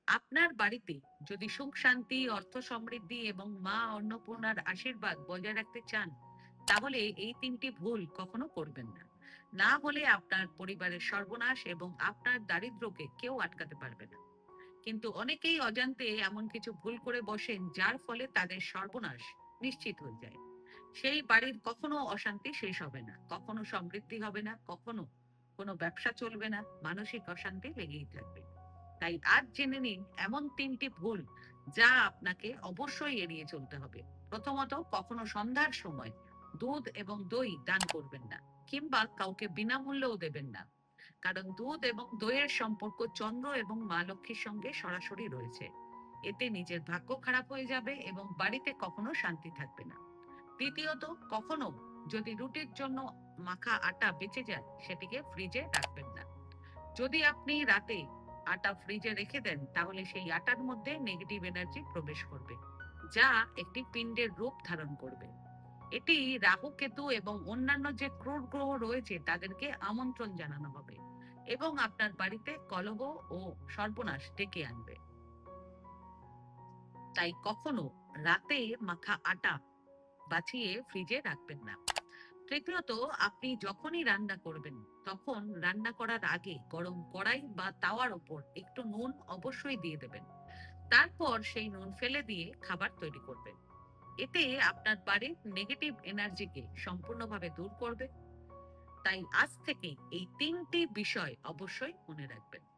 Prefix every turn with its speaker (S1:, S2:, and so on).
S1: আপনার বাড়িতে যদি সুখ শান্তি, অর্থ সমৃদ্ধি এবং মা অন্নপূর্ণার আশীর্বাদ বজায় রাখতে চান, তাহলে এই তিনটি ভুল কখনো করবেন না। না হলে আপনার পরিবারের সর্বনাশ এবং আপনার দারিদ্র্যকে কেউ আটকাতে পারবে না। কিন্তু অনেকেই অজান্তে এমন কিছু ভুল করে বসেন যার ফলে তাদের সর্বনাশ নিশ্চিত হয়ে যায়। সেই বাড়ির কখনো অশান্তি শেষ হবে না, কখনো সমৃদ্ধি হবে না, কখনো কোনো ব্যবসা চলবে না, মানসিক অশান্তি লেগেই থাকবে। তাই আজ জেনে নিন এমন তিনটি ভুল যা আপনাকে অবশ্যই এড়িয়ে চলতে হবে। প্রথমত, কখনো সন্ধ্যার সময় দুধ এবং দই দান করবেন না, কিংবা কাউকে বিনামূল্যেও দেবেন না। কারণ দুধ এবং দইয়ের সম্পর্ক চন্দ্র এবং মা লক্ষ্মীর সঙ্গে সরাসরি রয়েছে। এতে নিজের ভাগ্য খারাপ হয়ে যাবে এবং বাড়িতে কখনো শান্তি থাকবে না। দ্বিতীয়ত, কখনো যদি রুটির জন্য মাখা আটা বেঁচে যায়, সেটিকে ফ্রিজে রাখবেন না। যদি আপনি রাতে আটা ফ্রিজে রেখে দেন, তাহলে সেই আটার মধ্যে নেগেটিভ এনার্জি প্রবেশ করবে, যা একটি পিণ্ডের রূপ ধারণ করবে। এটি রাহু, কেতু এবং অন্যান্য যে ক্রূর গ্রহ রয়েছে তাদেরকে আমন্ত্রণ জানানো হবে এবং আপনার বাড়িতে কলহ ও সর্বনাশ ডেকে আনবে। তাই কখনো রাতে মাখা আটা বাঁচিয়ে ফ্রিজে রাখবেন না। তৃতীয়ত, আপনি যখনই রান্না করবেন, তখন রান্না করার আগে গরম কড়াই বা তাওয়ার উপর একটু নুন অবশ্যই দিয়ে দেবেন। তারপর সেই নুন ফেলে দিয়ে খাবার তৈরি করবেন। এতে আপনার বাড়ির নেগেটিভ এনার্জিকে সম্পূর্ণভাবে দূর করবে। তাই আজ থেকে এই তিনটি বিষয় অবশ্যই মনে রাখবেন।